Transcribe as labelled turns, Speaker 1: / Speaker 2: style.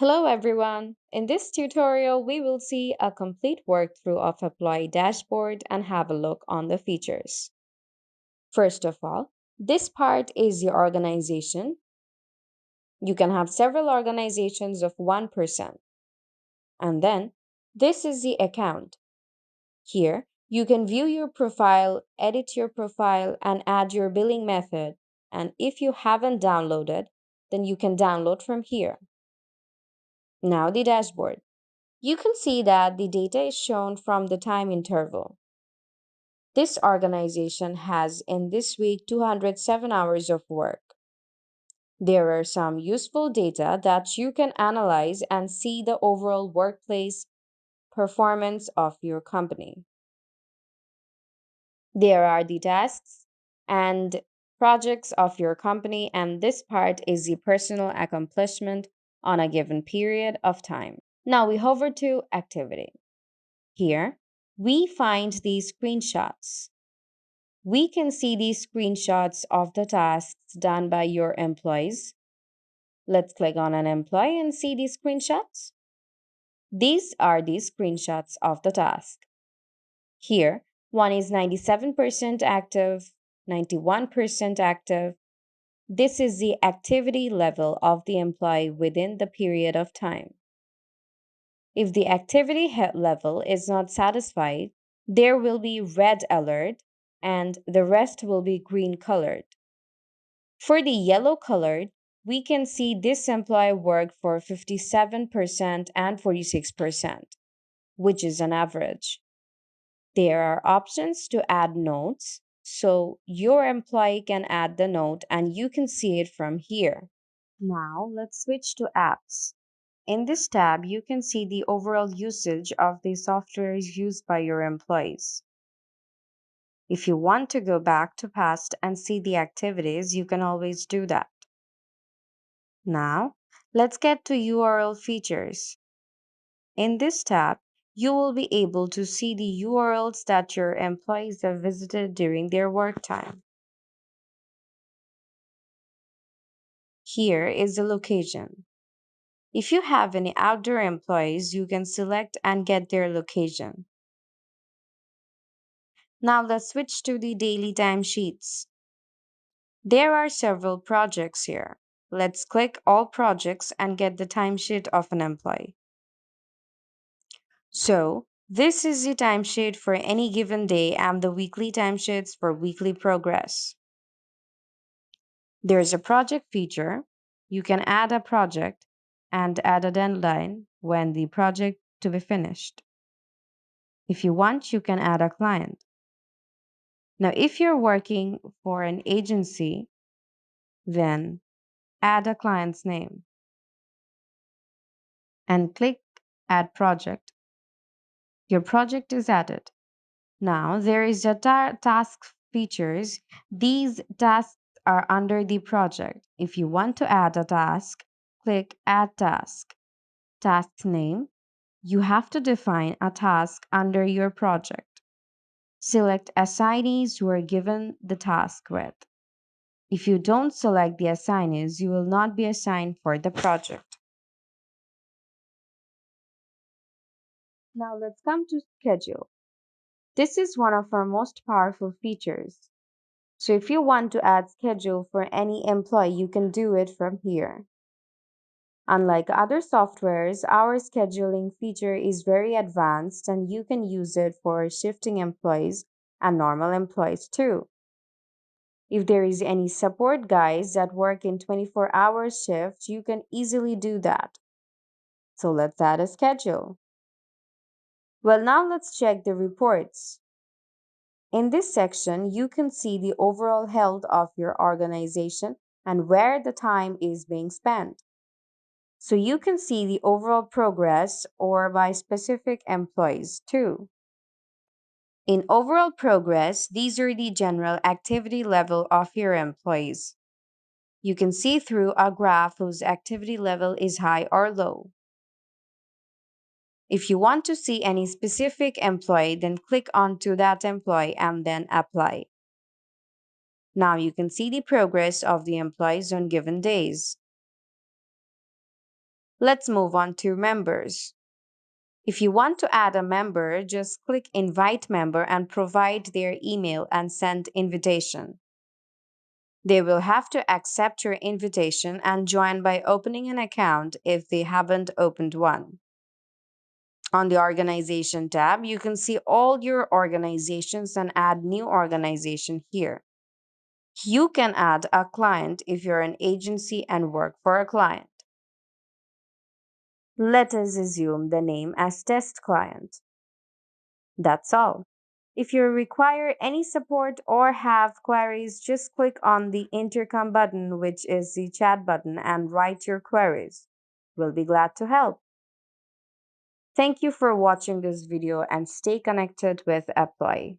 Speaker 1: Hello everyone! In this tutorial, we will see a complete workthrough of Apploye dashboard and have a look on the features. First of all, this part is the organization. You can have several organizations of one person. And then, this is the account. Here, you can view your profile, edit your profile, and add your billing method. And if you haven't downloaded, then you can download from here. Now the dashboard. You can see that the data is shown from the time interval. This organization has in this week 207 hours of work. There are some useful data that you can analyze and see the overall workplace performance of your company. There are the tasks and projects of your company, and this part is the personal accomplishment on a given period of time. Now we hover to activity. Here, we find these screenshots. We can see these screenshots of the tasks done by your employees. Let's click on an employee and see these screenshots. These are the screenshots of the task. Here, one is 97% active, 91% active. This is the activity level of the employee within the period of time. If the activity level is not satisfied, there will be red alert and the rest will be green colored. For the yellow colored, we can see this employee worked for 57% and 46%, which is an average. There are options to add notes, so your employee can add the note and you can see it from here. Now let's switch to apps. In this tab, you can see the overall usage of the software used by your employees. If you want to go back to past and see the activities, you can always do that. Now, let's get to URL features. In this tab, you will be able to see the URLs that your employees have visited during their work time. Here is the location. If you have any outdoor employees, you can select and get their location. Now let's switch to the daily timesheets. There are several projects here. Let's click all projects and get the timesheet of an employee. So, this is the timesheet for any given day and the weekly timesheets for weekly progress. There's a project feature. You can add a project and add a deadline when the project to be finished. If you want, you can add a client. Now, if you're working for an agency, then add a client's name and click Add Project. Your project is added. Now, there is a task features. These tasks are under the project. If you want to add a task, click Add Task. Task name. You have to define a task under your project. Select assignees who are given the task with. If you don't select the assignees, you will not be assigned for the project. Now let's come to schedule. This is one of our most powerful features. So if you want to add schedule for any employee, you can do it from here. Unlike other softwares, our scheduling feature is very advanced and you can use it for shifting employees and normal employees too. If there is any support guys that work in 24-hour shifts, you can easily do that. So let's add a schedule. Well, now let's check the reports. In this section, you can see the overall health of your organization and where the time is being spent. So you can see the overall progress or by specific employees too. In overall progress, these are the general activity level of your employees. You can see through a graph whose activity level is high or low. If you want to see any specific employee, then click onto that employee and then apply. Now you can see the progress of the employees on given days. Let's move on to members. If you want to add a member, just click Invite Member and provide their email and send invitation. They will have to accept your invitation and join by opening an account if they haven't opened one. On the Organization tab, you can see all your organizations and add new organization here. You can add a client if you're an agency and work for a client. Let us assume the name as Test Client. That's all. If you require any support or have queries, just click on the Intercom button, which is the chat button, and write your queries. We'll be glad to help. Thank you for watching this video and stay connected with Apploye.